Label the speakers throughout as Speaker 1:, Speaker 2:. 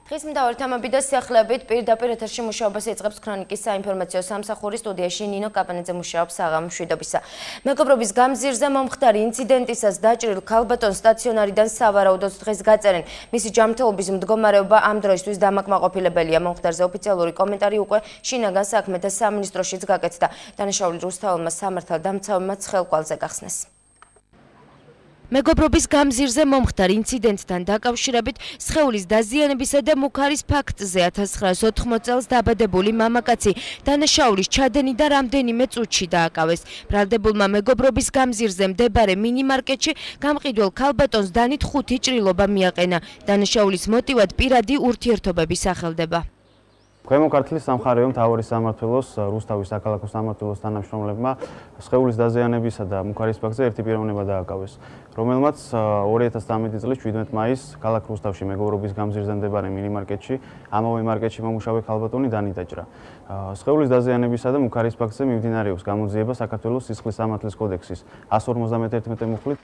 Speaker 1: დღის მთავარი თემები და სიახლეებით პირდაპირ ეთერში მუშაობას იწყებს ქრონიკის საინფორმაციო სამსახური სტუდიაში ნინო კაპანიძე მუშაობს საღამო მშვიდობისა. მეგობრობის გამზირზე მომხდარი ინციდენტისას დაჭრილ ქალბატონ სტაციონარიდან სავარაუდოდ დღეს გაწერენ. მისი ჯანმრთელობის მდგომარეობა ამ დროისთვის დამაკმაყოფილებელია. მომხდარზე ოფიციალური კომენტარი უკვე შინაგან საქმეთა სამინისტროშიც გაკეთდა. დანაშაული რუსთაველმა სამართალდამცავებმა ცხელკვალზე გახსნეს. მეგობრობის გამზირზე მომხდარ ინციდენტთან დაკავშირებით სხეულის დაზიანებისა და მუქარის ფაქტზე 1980 წელს დაბადებული მამაკაცი დანაშაულის ჩადენი და რამდენიმე წუთში დააკავეს. ბრალდებულმა მეგობრობის გამზირზე მდებარე მინიმარკეტში გამყიდველ ქალბატონს დანით 5 ჭრილობა მიაყენა. დანაშაულის მოტივად პირადი ურთიერთობები სახელდება.
Speaker 2: ქვემო ქართლის სამხარეო მთავარი სამმართველოს რუსთავის საქალაქო სამმართველოს თანამშრომლებმა სხეულის დაზიანებისა და მუქარის ფაქტზე ერთი პიროვნება დააკავეს, რომელმაც 2013 წლის 17 მაისს ქალაქ რუსთავში მეგობრობის გამზირზე მდებარე მინიმარკეტში ამავე მარკეტში მომუშავე ქალბატონი დანით დაჭრა. სხეულის დაზიანებისა და მუქარის ფაქტზე მიმდინარეობს გამოძიება საქართველოს სისხლის სამართლის კოდექსის 151 მუხლით.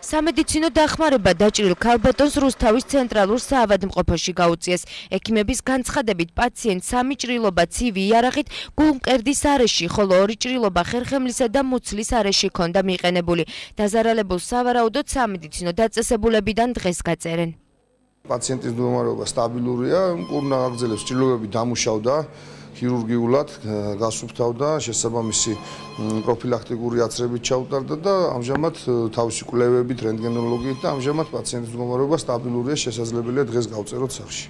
Speaker 2: სამედიცინო დახმარება დაჭრილ ქალბატონს რუსთავის ცენტრალურ საავადმყოფოში გაუწიეს. ექიმების განცხადებით პაციენტს 3 ჭრილობა ცივი იარაღით გულმკერდის არეში, ხოლო 2 ჭრილობა ხერხემლისა და მუცლის არეში ჰქონდა მიყენებული. დაზარალებულს სავარაუდოდ სამედიცინო დაწესებულებიდან დღეს გაწერენ.
Speaker 3: პაციენტის მდგომარეობა სტაბილურია, მკურნა აგრძელებს ჭრილობები დამუშავდა. ქირურგიულად გასუფთავდა, შესაბამისი პროფილაქტიკური აცრებით ჩაუტარდა და ამჟამად თავისი კვლევებით, რენტგენოლოგიით და ამჟამად პაციენტის მდგომარეობა სტაბილურია, შესაძლებელია დღეს გავწეროთ სახლში.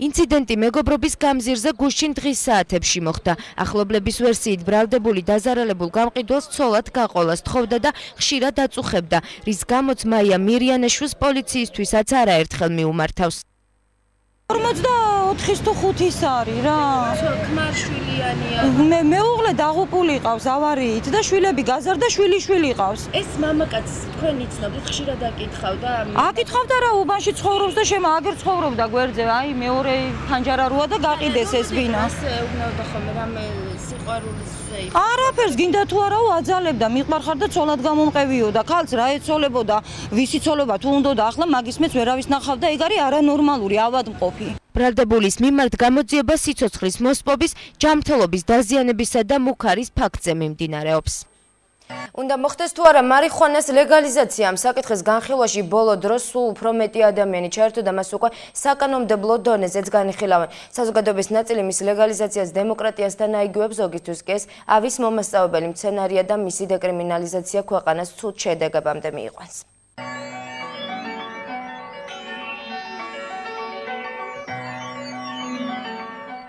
Speaker 1: ინციდენტი მეგობრობის გამზირზე გუშინ დღის საათებში მოხდა. ახლობლების ვერსიით ბრალდებული დაზარალებულ გამყიდველს ცოლად გაყოლას თხოვდა და ხშირად აწუხებდა, რის გამოც მაია მირიანაშვილს პოლიციისთვისაც არაერთხელ მიუმართავს.
Speaker 4: 44-ის არის რა. ქმარშვილიანია. მეუღლე დაღუპული ყავს ავარიით და შვილები გაზარდა, შვილი ყავს.
Speaker 1: ეს მამაკაცს თქვენ იცნობთ, ხშირად აკითხავდა?
Speaker 4: აკითხავდა რა, უბანში ცხოვრობს და აგერ ცხოვრობდა გვერდზე, აი მეორე ფანჯარა როა და გაყიდეს ეს ბინა.
Speaker 1: ეუბნებოდა ხოლმე რამე სიყვარულის
Speaker 4: არაფერს გინდა თუ არა აძალებდა, მიყვარხარ და ცოლად გამომყევიოდა, ქალს რა ეცოლებოდა, ვისი ცოლობა თუ უნდოდა, ახლა მაგის მეც ვერავის ნახავდა, ეგ არის არანორმალური, ავადმყოფი.
Speaker 1: ბრალდებულის მიმართ გამოძიება სიცოცხლის მოსპობის, ჯანმრთელობის დაზიანებისა და მუქარის ფაქტზე მიმდინარეობს. უნდა მოხდეს თუ არა მარიხუანას ლეგალიზაცია, ამ საკითხის განხილვაში ბოლო დროს სულ უფრო მეტი ადამიანი ჩაერთო და მას უკვე საკანონმდებლო დონეზეც განიხილავენ. საზოგადოების ნაწილი მის ლეგალიზაციას დემოკრატიასთან აიგივებს, ზოგისთვის კი ეს ავის მომასწავებელი მცენარია და მისი დეკრიმინალიზაცია ქვეყანას ცუდ შედეგებამდე მიიყვანს.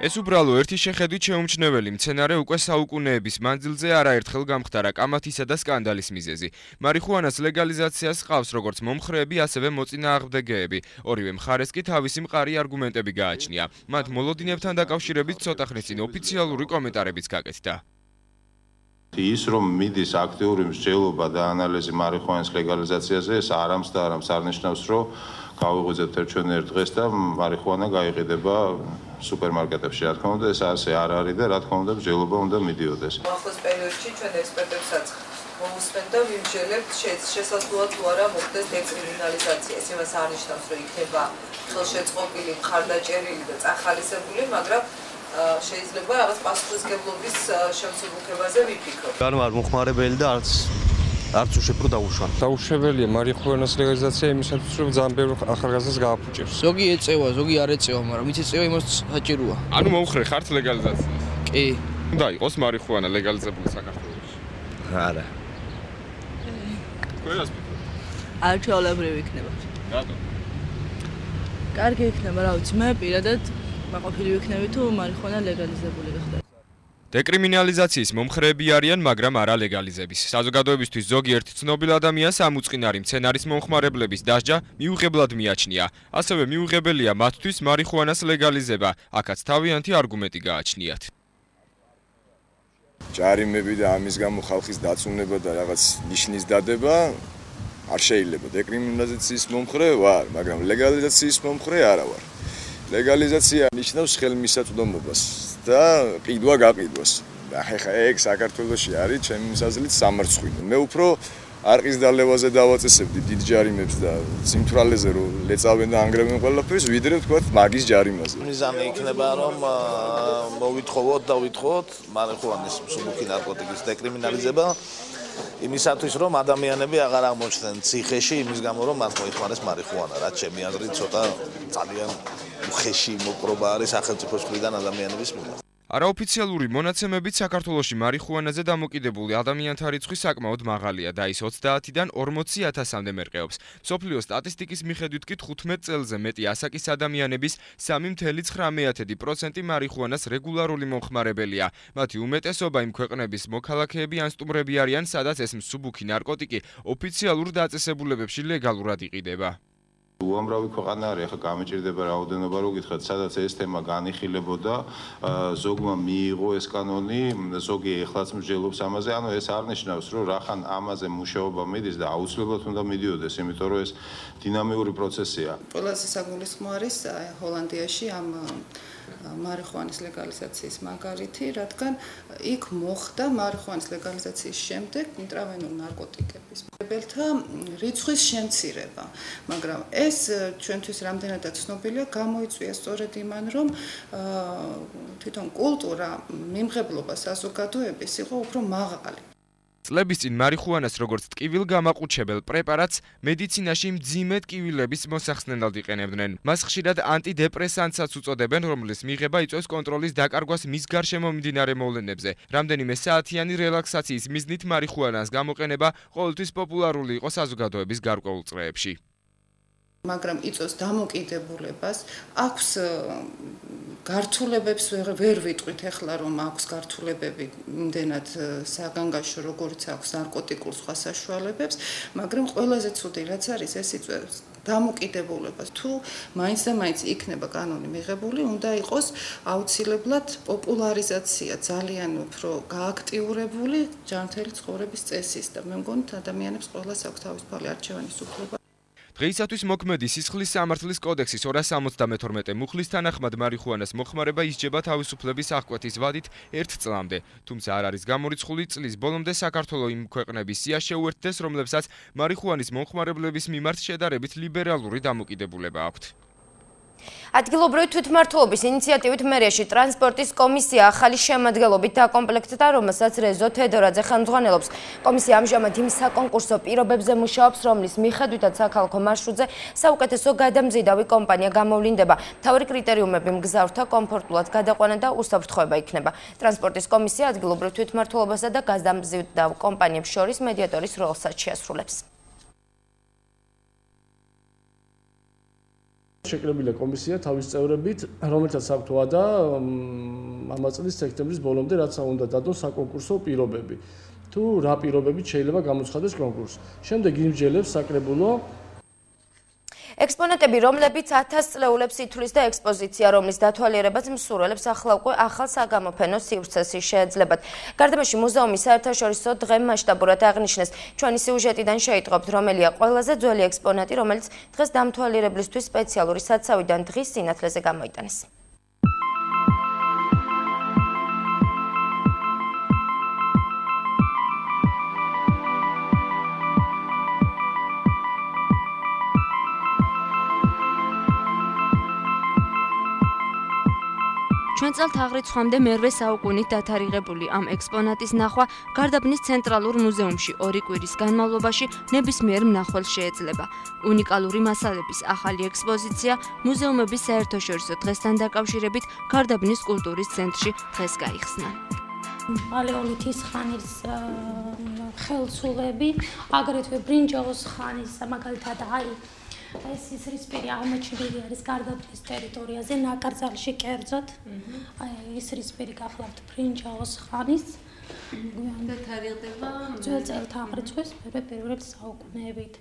Speaker 5: ეს უბრალო ერთი შეხედვით შეუმჩნეველი მცენარე უკვე საუკუნეების მანძილზე არაერთხელ გამხდარა კამათისა და სკანდალის მიზეზი. მარიხუანას ლეგალიზაციას ჰყავს როგორც მომხრეები, ასევე მოწინააღმდეგეები. ორივე მხარეს კი თავისი მყარი არგუმენტები გააჩნია. მათ მოლოდინებთან დაკავშირებით ცოტა ხნის წინ ოფიციალური კომენტარებიც გაკეთდა.
Speaker 6: ის რომ მიდის აქტიური მსჯელობა და ანალიზი მარიხუანის ლეგალიზაციაზე, ეს არამს არნიშნავს, რომ გავიღვიძებთ ჩვენ ერთ დღეს და მარიხუანა გაიყიდება სუპერმარკეტებში, რა თქმა უნდა, ეს ასე არ არის და რა თქმა უნდა მსჯელობა უნდა მიდიოდეს.
Speaker 7: ახალ პერიოდში ჩვენ ექსპერტებსაც მოусმენთ და ვიმსჯელებთ, შესაძლოა თუ არა მოხდეს დეკრიმინალიზაცია. ეს იმას არნიშნავს, რომ იქნება ხელშეწყობილი, მხარდაჭერილი და წახალისებული, მაგრამ შეიძლება რაღაც პასუხისმგებლობის შემსუბუქებაზე ვიფიქროთ.
Speaker 8: არ ვარ მომხმარებელი და არც უშეფრო დაუშვან.
Speaker 9: დაუშვებელია მარიხუანას ლეგალიზაცია იმისათვის, რომ ძალიან ბევრი ახალგაზრდას გააფუჭებს.
Speaker 10: ზოგი ეწევა, ზოგი არ ეწევა, მაგრამ ვიც ეწევა იმას საჭიროა.
Speaker 5: ანუ მომხრე ხართ ლეგალიზაციას?
Speaker 10: კი.
Speaker 5: უნდა იყოს მარიხუანა ლეგალიზებული საქართველოში?
Speaker 8: არა.
Speaker 5: ყველას ვფიქრობ.
Speaker 11: არჩეულებრივი იქნება.
Speaker 5: რატო?
Speaker 11: კარგი იქნება, რა ვიცი, მე პირადად მაყოფილი ვიქნები თუ მარიხუანა ლეგალიზებული გახდა.
Speaker 5: დეკრიმინალიზაციის მომხრეები არიან, მაგრამ არა ლეგალიზების. საზოგადოებისთვის ზოგიერთ ცნობილ ადამიანს ამ უწყინარი მცენარის მომხმარებლების დასჯა მიუღებლად მიაჩნია. ასევე მიუღებელია მათთვის მარიხუანას ლეგალიზება. აქაც თავიანთი არგუმენტი გააჩნიათ.
Speaker 12: ჯარიმები და ამის გამო ხალხის დაწუნება და რაღაც ნიშნის დადება არ შეიძლება. დეკრიმინალიზაციის მომხრე ვარ, მაგრამ ლეგალიზაციის მომხრე არა ვარ. ლეგალიზაცია ნიშნავს ხელმისაწვდომობას და ყიდვა გაყიდვას. და ხა ეგ საქართველოში არის ჩემი მსაზრით სამარცხვინო. მე უფრო არყის დალევაზე დავაწესებდი დიდ ჯარიმებს და სიმთვრალეზე რომ ლეწავენ და ანგრევენ ყველაფერს, ვიდრე ვთქვათ მაგის ჯარიმაზე.
Speaker 13: მიზანი იქნება რომ მოვითხოვოთ და ვითხოვოთ მარიხუანის მსუბუქი ნარკოტიკის დეკრიმინალიზება იმისათვის რომ ადამიანები აღარ აღმოჩნდნენ ციხეში იმის გამო რომ მათ მოიხმარეს მარიხუანა, რაც ჩემი აზრით ცოტა ძალიან უხეში მოპყრობა არის სახელმწიფოს მხრიდან ადამიანების მიმართ.
Speaker 5: არაოფიციალური მონაცემებით საქართველოში მარიხუანაზე დამოკიდებული ადამიანთა რიცხვი საკმაოდ მაღალია და ის 30-დან 40,000-მდე მერყეობს. მსოფლიო სტატისტიკის მიხედვით კი 15 წელზე მეტი ასაკის ადამიანების 3,9% მარიხუანას რეგულარული მომხმარებელია. მათი უმეტესობა იმ ქვეყნების მოქალაქეები ან სტუმრები არიან, სადაც ეს მსუბუქი ნარკოტიკი ოფიციალურ დაწესებულებებში ლეგალურად იყიდება.
Speaker 6: უამრავი ქვეყანა არის, ახლა გამეჭირდება რაოდენობა რო გითხრათ, სადაც ეს თემა განიხილებოდა, ზოგმა მიიღო ეს კანონი, ზოგი ეხლაც მსჯელობს ამაზე, ანუ ეს არ ნიშნავს, რომ რახან ამაზე მუშაობა მიდის და აუცილებლად უნდა მიდიოდეს, იმიტომ რომ ეს დინამიური პროცესია.
Speaker 14: ყველაზე საგულისხმო არის ჰოლანდიაში ამ მარიხუანის ლეგალიზაციის მაგალითი, რადგან იქ მოხდა მარიხუანის ლეგალიზაციის შემდეგ ინტრავენულ ნარკოტიკების მიღებელთა რიცხვის შემცირება, მაგრამ ეს ჩვენთვის რამდენადაც ცნობილია, გამოიწვია სწორედ იმან, რომ თვითონ კულტურა მიმღებლობა საზოგადოების იყო უფრო მაღალი.
Speaker 5: წლების წინ მარიხუანას როგორც ტკივილგამაყუჩებელ პრეპარატს მედიცინაში მძიმე ტკივილების მოსახსნელად იყენებდნენ. მას ხშირად ანტიდეპრესანტსაც უწოდებენ, რომლის მიღება იწვევს კონტროლის დაკარგვას მის გარშემო მიმდინარე მოვლენებზე. რამდენიმე საათიანი რელაქსაციის მიზნით მარიხუანას გამოყენება ყოველთვის პოპულარული იყო საზოგადოების გარკვეულ წრეებში.
Speaker 14: მაგრამ იწვევს დამოკიდებულებას, აქვს გართულებებს ვერ ვიტყვით ახლა რომ აქვს გართულებები იმდენად საგანგაშო როგორც აქვს ნარკოტიკულ სხვა საშუალებებს, მაგრამ ყველაზე ცუდი რაც არის ეს იწვევს დამოკიდებულებას. თუ მაინც და მაინც იქნება კანონი მიღებული, უნდა იყოს აუცილებლად პოპულარიზაცია ძალიან უფრო გააქტიურებული ჯანმრთელი ცხოვრების წესის და მე მგონი ადამიანებს ყველას აქვს თავისუფალი არჩევანის უფლება.
Speaker 5: დღეისათვის მოქმედი სისხლის სამართლის კოდექსის 272 მუხლის თანახმად მარიხუანას მოხმარება ისჯება თავისუფლების აღკვეთის ვადით 1 წლამდე. თუმცა არ არის გამორიცხული წლის ბოლომდე საქართველოს იმ ქვეყნების სია შეუერთდეს, რომლებსაც მარიხუანის მომხმარებლების მიმართ შედარებით ლიბერალური დამოკიდებულება აქვთ.
Speaker 1: ადგილობრივი თვითმმართველობის ინიციატივით მერიაში ტრანსპორტის კომისია ახალი შემადგენლობით დაკომპლექტდა, რომელსაც რეზო თედორაძე ხელმძღვანელობს. კომისია ამჟამად იმ საკონკურსო პირობებზე მუშაობს, რომლის მიხედვითაც საქალაქო მარშრუტზე საუკეთესო გადამზიდავი კომპანია გამოვლინდება. მთავარი კრიტერიუმები მგზავრთა კომფორტულად გადაყვანა და უსაფრთხოება იქნება. ტრანსპორტის კომისია ადგილობრივ თვითმმართველობასა და გადამზიდავ კომპანიებს შორის მედიატორის როლსაც შეასრულებს.
Speaker 15: შეკრებილია კომისია თავის წევრებით, რომელთაც აქვთ ვადა ამ წლის სექტემბრის ბოლომდე, რაც უნდა დადოს საკონკურსო პირობები. თუ რა პირობებით შეიძლება გამოცხადდეს კონკურსი. შემდეგ იმსჯელებს საკრებულო
Speaker 1: ექსპონატები, რომლებიც 1000 წლეულებს ითვლის და ექსპოზიცია, რომლის დათვალიერებაც მსურველებს ახლა უკვე ახალ საგამოფენო სივრცეში შეეძლებათ. გარდამაში მუზეუმი საერთაშორისო დღე მასშტაბურად აღნიშნეს. ჩვენი სიუჟეტიდან შეიტყობთ, რომელია ყველაზე ძველი ექსპონატი, რომელიც დღეს დამთვალიერებლისთვის სპეციალური საცავიდან დღის სინათლეზე გამოიტანეს. ჩვენ წელთ აღრიცხვამდე მერვე საუკუნით დათარიღებული ამ ექსპონატის ნახვა გარდაბნის ცენტრალურ მუზეუმში 2 კვირის განმავლობაში ნებისმიერ მნახველს შეეძლება. უნიკალური მასალების ახალი ექსპოზიცია მუზეუმების საერთაშორისო დღესთან დაკავშირებით გარდაბნის კულტურის ცენტრში დღეს გაიხსნა.
Speaker 16: პალეოლითის ხანის ხელსულები, აგრეთვე ბრინჯაოს ხანის მაგალითად ეს ისრისპირი აღმოჩენილი არის გარდაბნის ტერიტორიაზე, ნაკრძალში კერძოდ. ისრისპირი გახლავთ ბრინჯაოს ხანის.
Speaker 17: გვიანდ თარიღდება
Speaker 16: ძველ წელთაღრიცხვის პირველ საუკუნეებით.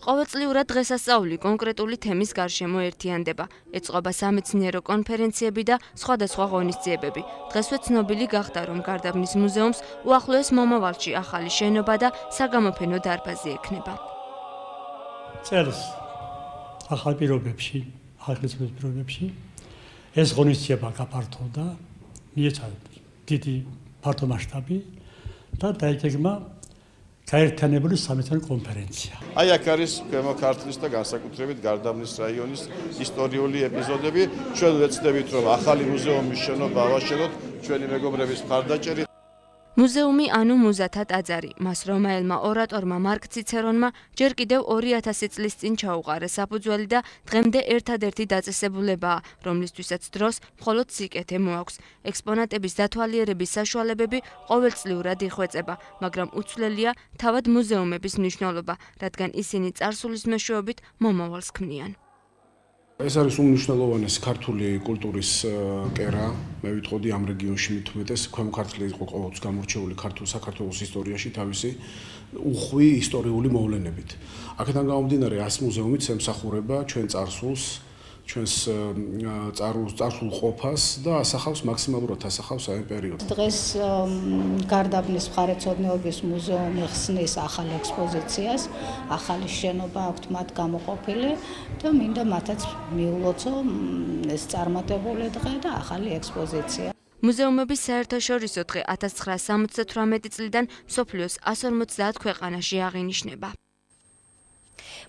Speaker 1: ყოველწლიურად დღესასწაული კონკრეტული თემის გარშემო ერთიანდება. ეწყობა სამეცნიერო კონფერენციები და სხვადასხვა ღონისძიებები. დღესვე ცნობილი გახდა, რომ გარდაბნის მუზეუმს უახლოეს მომავალში ახალი შენობა და საგამოფენო დარბაზი ექნება.
Speaker 18: წელს ახალ პირობებში, ახალწლების პირობებში ეს ღონისძიება გაფართოვდა, მიეცა დიდი ფართო მასშტაბი და დაიგეგმა გაერთიანებული სამეცნიერო კონფერენცია.
Speaker 19: აი აქ არის ქვემო ქართლის და განსაკუთრებით გარდაბნის რაიონის ისტორიული ეპიზოდები. ჩვენ ვეცდებით, რომ ახალი მუზეუმის შენობა ავაშენოთ ჩვენი მეგობრების მხარდაჭერით.
Speaker 1: მუზეუმი ანუ მუზათა ტაძარი. მას რომაელმა ორატორმა მარკ ციცერონმა ჯერ კიდევ 2000 წლის წინ ჩაუყარა საფუძველი და დღემდე ერთადერთი დაწესებულებაა, რომლისთვისაც დროს მხოლოდ სიკეთე მოაქვს. ექსპონატების დათვალიერების საშუალებები ყოველწლიურად იხვეწება, მაგრამ უცვლელია თავად მუზეუმების მნიშვნელობა, რადგან ისინი წარსულის მეშვეობით მომავალს ქმნიან.
Speaker 20: ეს არის უმნიშვნელოვანესი ქართული კულტურის კერა, მე ვიტყოდი ამ რეგიონში მით უმეტეს ქვემო ქართლი იყო ყოველთვის გამორჩეული საქართველოს ისტორიაში თავისი უხვი ისტორიული მოვლენებით. აქედან გამომდინარე, ას მუზეუმიც ემსახურება ჩვენ წარსულს, ჩვენს წარსულ ყოფას და ასახავს მაქსიმალურად ასახავს ამ პერიოდს.
Speaker 21: დღეს გარდაბნის მხარეთმცოდნეობის მუზეუმი ხსნის ახალ ექსპოზიციას, ახალი შენობა აქვთ მათ გამოყოფილი და მინდა მათაც მიულოცო ეს წარმატებული დღე და ახალი ექსპოზიცია.
Speaker 1: მუზეუმების საერთაშორისო დღე 1978 წლიდან მსოფლიოს 150 ქვეყანაში აღინიშნება.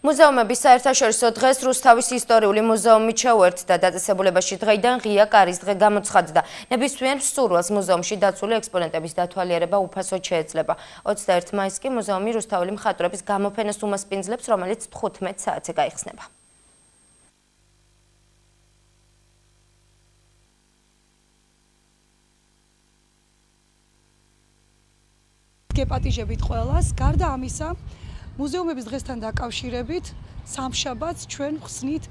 Speaker 1: მუზეუმების საერთაშორისო დღეს რუსთავის ისტორიული მუზეუმი ჩაუერთდა დაწესებულებაში დღეიდან ღია კარის დღე გამოცხადდა. ნებისმიერ მსურველს მუზეუმში დაცული ექსპონატების დათვალიერება უფასოდ შეეძლება. 21 მაისს კი მუზეუმი რუსთაველი მხატვრების გამოფენას უმასპინძლებს, რომელიც 15 საათზე გაიხსნება.
Speaker 22: გეპატიჟებით ყველას, გარდა ამისა, მუზეუმების დღესთან დაკავშირებით სამშაბათს ჩვენ ხსნით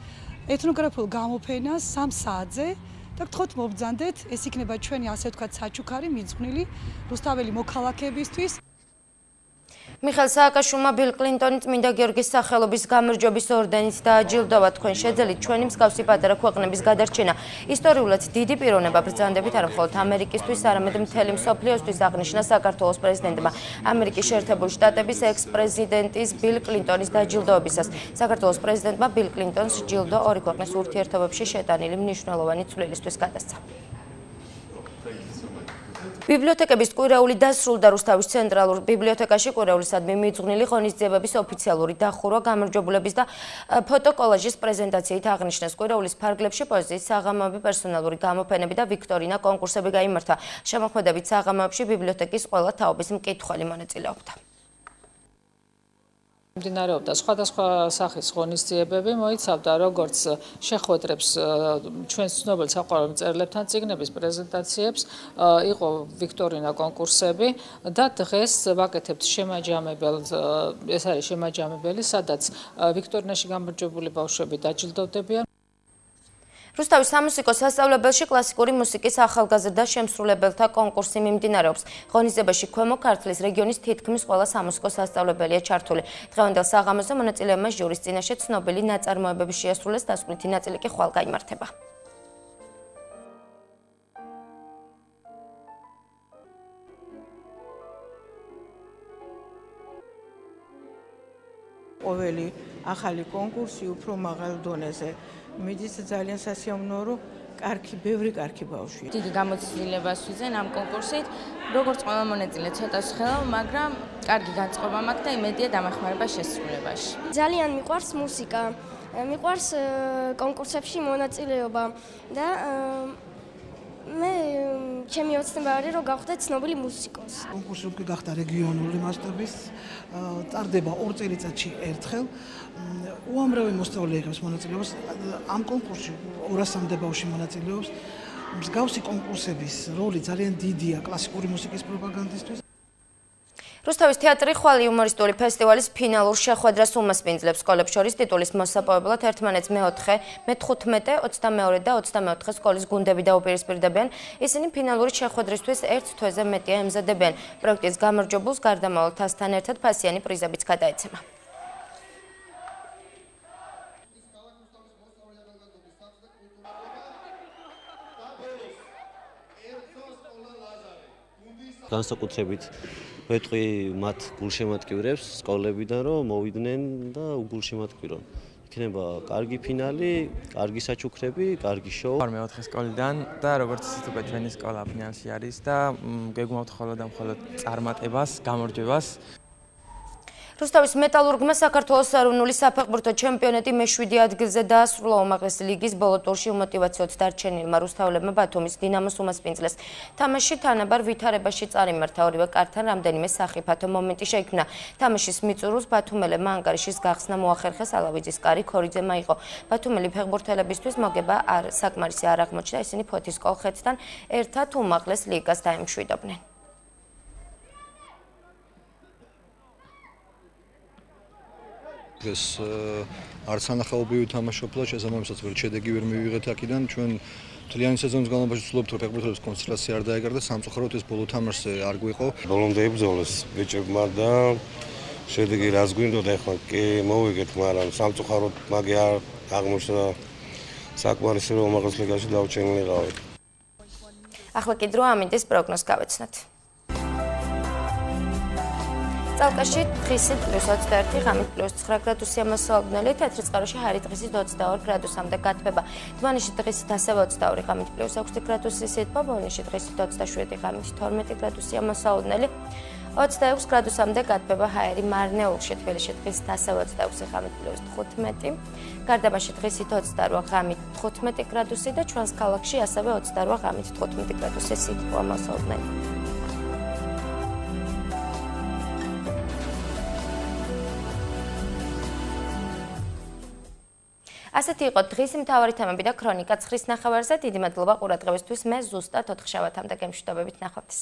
Speaker 22: ეთნოგრაფიულ გამოფენას 3 საათზე და გთხოვთ მობრძანდეთ, ეს იქნება ჩვენი ასე ვთქვათ საჩუქარი მიძღვნილი რუსთაველი მოქალაქეებისთვის. მიხეილ სააკაშვილმა ბილ კლინტონი წმინდა გიორგის სახელობის გამარჯვების ორდენით დააჯილდოვა. თქვენ შეძელით ჩვენი მსგავსი პატარა ქვეყნების გადარჩენა. ისტორიულად დიდი პიროვნება ბრძანდებით არა მხოლოდ ამერიკისთვის, არამედ მთელი მსოფლიოსთვის აღნიშნა საქართველოს პრეზიდენტმა ამერიკის შეერთებული შტატების ექს-პრეზიდენტის ბილ კლინტონის დაჯილდოებისას. საქართველოს პრეზიდენტმა ბილ კლინტონს ჯილდო ორი ქვეყნის ურთიერთობებში შეტანილი მნიშვნელოვანი წვლილისთვის გადასცა. ბიბლიოთეკების კვირაული დასრულდა. რუსთავის ცენტრალურ ბიბლიოთეკაში კვირაულისადმი მიძღვნილი ღონისძიებების ოფიციალური დახურვა გამარჯვებულების და ფოტოკოლაჟის პრეზენტაციით აღნიშნეს. კვირაულის ფარგლებში პოეზიის საღამოები, პერსონალური გამოფენები და ვიქტორინა კონკურსები გაიმართა. შემოქმედებით საღამოებში ბიბლიოთეკის ყველა თაობის მკითხველი მონაწილეობდა.
Speaker 23: მიმდინარეობდა სხვადასხვა სახის ღონისძიებები, მოიცავდა როგორც შეხვედრებს ჩვენს ცნობილ საყვარელ მწერლებთან, წიგნების პრეზენტაციებს, იყო ვიქტორინა კონკურსები და დღეს ვაკეთებთ შემაჯამებელს, ეს არის შემაჯამებელი, სადაც ვიქტორინაში გამარჯვებული ბავშვები დაჯილდოვდებიან. რუსთავის სამუსიკო სასწავლებელში კლასიკური მუსიკის ახალგაზრდა შემსრულებელთა კონკურსი მიმდინარეობს. ღონისძიებაში ქვემო ქართლის რეგიონის თითქმის ყველა სამუსიკო სასწავლებელია ჩართული. დღევანდელ საღამოზე მონაწილეებმა ჟურის წინაშე ცნობილი ნაწარმოებები შეასრულეს, დასკვნითი ნაწილი კი ხვალ გაიმართება.
Speaker 24: ყოველი ახალი კონკურსი უფრო მაღალ დონეზე მიდის ძალიან სასიამოვნო, კარგი, ბევრი კარგი ბავშვი.
Speaker 25: დიდი გამოცდილებას ვიძენ ამ კონკურსით. როგორც ყველა მონაწილე ცოტა ხელავ, მაგრამ კარგი განწყობა მაქვს და იმედია დამახმარება შესრულებაში.
Speaker 26: ძალიან მიყვარს მუსიკა, მიყვარს კონკურსებში მონაწილეობა და მე ჩემი ოცნება არის რომ გავხდე ცნობილი მუსიკოსი.
Speaker 27: კონკურსი უკვე გახდა რეგიონული მასშტაბის, ტარდება 2 წელიწადში ერთხელ. უამრავი მოსწავლე იღებს მონაწილეობას. ამ კონკურსში 200-მდე ბავშვი მონაწილეობს. მსგავსი კონკურსების როლი ძალიან დიდია კლასიკური მუსიკის პროპაგანდისთვის. რუსთავის თეატრი ხვალ იუმორისტული ფესტივალის ფინალურ შეხვედრას უმასპინძლებს. სკოლებს შორის ტიტულის მოსაპოვებლად ერთმანეთს მე-4, მე-15, 22 და 24 სკოლის გუნდები დაუპირისპირდებიან. ისინი ფინალური შეხვედრისთვის ერთ თვეზე მეტია ემზადებიან. პროექტის გამარჯვებულს გარდამავალ თასთან ერთად ფასიანი პრიზებიც გადაეცემა.
Speaker 8: განსაკუთრებით ვეტყვი მათ გულშემატკივრებს სკოლებიდან, რომ მოვიდნენ და უგულშემატკივრონ. იქნება კარგი ფინალი, კარგი საჩუქრები, კარგი შოუ.
Speaker 28: ვარ მე-4 სკოლიდან და როგორც ისიც უკვე ჩვენი სკოლა ფინალში არის და გეგმავთ მხოლოდ და მხოლოდ წარმატებას, გამარჯვებას.
Speaker 1: რუსთავის მეტალურგმა საქართველოს ეროვნული საფეხბურთო ჩემპიონატი მე-7 ადგილზე დაასრულა უმაღლესი ლიგის ბოლო ტურში უმოტივაციოდ დარჩენილმა რუსთაველებმა ბათუმის დინამოს უმასპინძლეს. თამაში თანაბარ ვითარებაში წარიმართა ორივე კარტთან რამდენიმე სახიფათო მომენტი შეიქმნა. თამაშის მიწურულს ბათუმელებმა ანგარიშის გახსნა მოახერხეს, ალავიძის კარი ქორიძემ აიღო. ბათუმელი ფეხბურთელებისთვის მოგება საკმარისი არ აღმოჩნდა, ისინი ფოთის კოლხეთთან ერთად უმაღლეს ლიგას დაემშვიდობდნენ.
Speaker 2: ეს არც ანახაობრივი თამაშობლა, შესაბამისად ვერ შედეგი ვერ მივიღეთ აქედან. ჩვენ მთლიანი სეზონის განმავლობაში ვცდილობთ, რომ ფეხბურთელების კონცენტრაცია არ დაეკარგა, სამწუხაროდ ეს ბოლო თამაშზე არ გვიყო.
Speaker 3: ბოლომდე იბრძოლეს ბიჭებმა და შედეგი რაც გვინდოდა, ეხლა კი მოვიგეთ, მაგრამ სამწუხაროდ მაგი არ აღმოჩნდა საკმარისი, რომ უმაღლეს ლიგაში დავჩენილიყავით.
Speaker 1: ახლა კი დრო ამინდის პროგნოზს გავეცნოთ. წალკაში დღისით +21, ღამით +9 გრადუსია მოსალოდნელი, თეთრი წყაროში ჰარი დღისით 22 გრადუსამდე გათბება. დმანისში დღისით ასევე 22, ღამით +6 გრადუსი სითბო, ბოლნისში დღისით 27, ღამით 12 გრადუსია მოსალოდნელი. 26 გრადუსამდე გათბება ჰაერი მარნეულში, თბილისში დღისით ასევე 26, ღამით +15. გარდაბაში დღისით 28, ღამით 15 გრადუსი და ჩვენს ქალაქში ასევე 28, ღამით 15 გრადუსი სითბოა მოსალოდნელი. ასეთი იყო დღის მთავარი თემები და ქრონიკა ცხრის ნახევარზე. დიდი მადლობა ყურადღებისთვის. მე ზუსტად 4 შაბათამდე გემშვიდობებით ნახვამდის.